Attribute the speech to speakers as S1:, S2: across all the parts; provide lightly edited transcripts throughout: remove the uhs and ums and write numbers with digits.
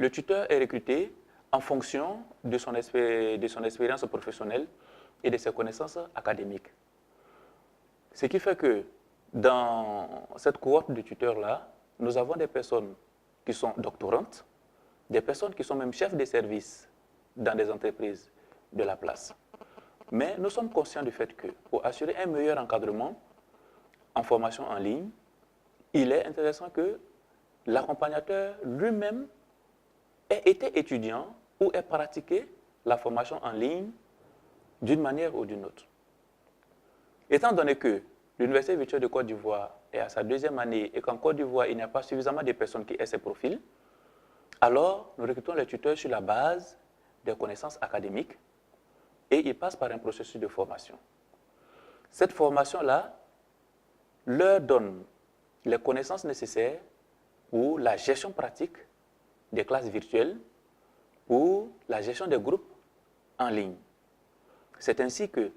S1: le tuteur est recruté en fonction de son expérience professionnelle et de ses connaissances académiques. Ce qui fait que dans cette cohorte de tuteurs-là, nous avons des personnes qui sont doctorantes, des personnes qui sont même chefs de service dans des entreprises de la place. Mais nous sommes conscients du fait que pour assurer un meilleur encadrement en formation en ligne, il est intéressant que l'accompagnateur lui-même ait été étudiant ou ait pratiqué la formation en ligne d'une manière ou d'une autre. Étant donné que l'Université virtuelle de Côte d'Ivoire est à sa deuxième année et qu'en Côte d'Ivoire, il n'y a pas suffisamment de personnes qui aient ces profils, alors nous recrutons les tuteurs sur la base des connaissances académiques et ils passent par un processus de formation. Cette formation-là leur donne les connaissances nécessaires pour la gestion pratique des classes virtuelles, pour la gestion des groupes en ligne. C'est ainsi que,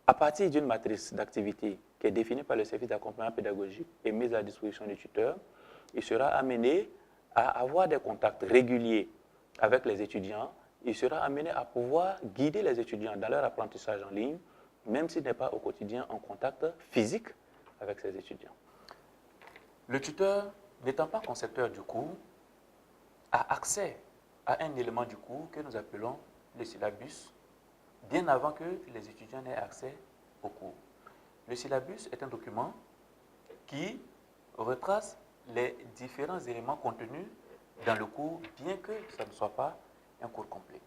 S1: à partir d'une matrice d'activité qui est définie par le service d'accompagnement pédagogique et mise à la disposition du tuteur, il sera amené à avoir des contacts réguliers avec les étudiants, il sera amené à pouvoir guider les étudiants dans leur apprentissage en ligne, même s'il n'est pas au quotidien en contact physique avec ses étudiants. Le tuteur, n'étant pas concepteur du cours, a accès à un élément du cours que nous appelons le syllabus, bien avant que les étudiants n'aient accès au cours. Le syllabus est un document qui retrace les différents éléments contenus dans le cours, bien que ça ne soit pas un cours complet.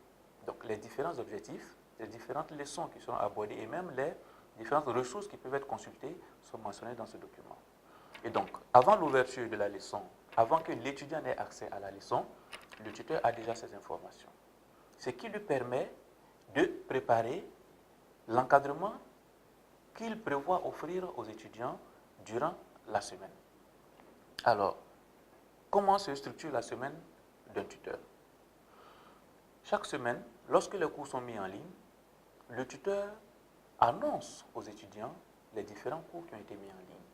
S1: Donc les différents objectifs, les différentes leçons qui seront abordées et même les différentes ressources qui peuvent être consultées sont mentionnées dans ce document. Et donc, avant l'ouverture de la leçon, avant que l'étudiant n'ait accès à la leçon, le tuteur a déjà ces informations. Ce qui lui permet de préparer l'encadrement qu'il prévoit offrir aux étudiants durant la semaine. Alors, comment se structure la semaine d'un tuteur? Chaque semaine, lorsque les cours sont mis en ligne, le tuteur annonce aux étudiants les différents cours qui ont été mis en ligne.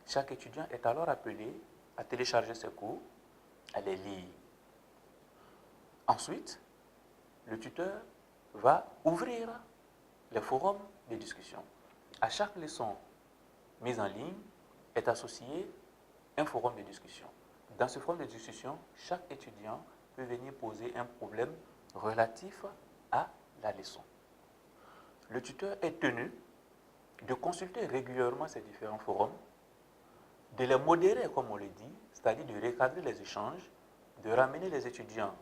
S1: Chaque étudiant est alors appelé à télécharger ses cours, à les lire. Ensuite, le tuteur va ouvrir les forums de discussion. À chaque leçon mise en ligne est associé un forum de discussion. Dans ce forum de discussion, chaque étudiant peut venir poser un problème relatif à la leçon. Le tuteur est tenu de consulter régulièrement ces différents forums, de les modérer, comme on le dit, c'est-à-dire de recadrer les échanges, de ramener les étudiants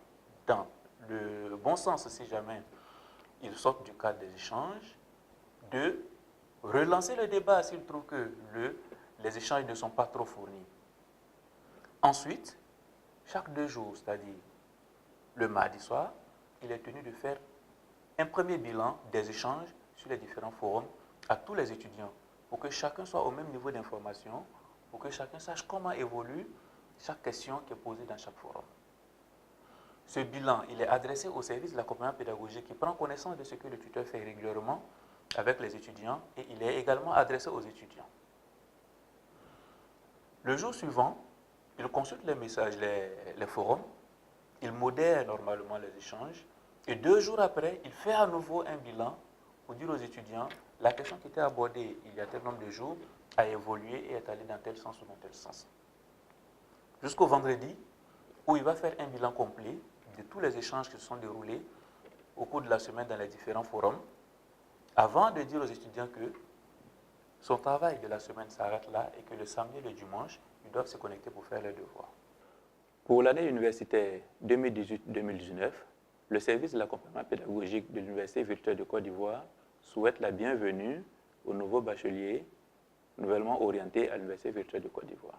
S1: dans le bon sens si jamais ils sortent du cadre des échanges, de relancer le débat s'ils trouvent que les échanges ne sont pas trop fournis. Ensuite, chaque 2 jours, c'est-à-dire le mardi soir, il est tenu de faire un premier bilan des échanges sur les différents forums à tous les étudiants pour que chacun soit au même niveau d'information, pour que chacun sache comment évolue chaque question qui est posée dans chaque forum. Ce bilan, il est adressé au service de l'accompagnement pédagogique qui prend connaissance de ce que le tuteur fait régulièrement avec les étudiants et il est également adressé aux étudiants. Le jour suivant, il consulte les messages, les forums, il modère normalement les échanges et 2 jours après, il fait à nouveau un bilan pour dire aux étudiants la question qui était abordée il y a tel nombre de jours a évolué et est allée dans tel sens ou dans tel sens. Jusqu'au vendredi, où il va faire un bilan complet de tous les échanges qui se sont déroulés au cours de la semaine dans les différents forums, avant de dire aux étudiants que son travail de la semaine s'arrête là et que le samedi et le dimanche, ils doivent se connecter pour faire leurs devoirs. Pour l'année universitaire 2018-2019, le service de l'accompagnement pédagogique de l'Université virtuelle de Côte d'Ivoire souhaite la bienvenue aux nouveaux bacheliers nouvellement orientés à l'Université virtuelle de Côte d'Ivoire.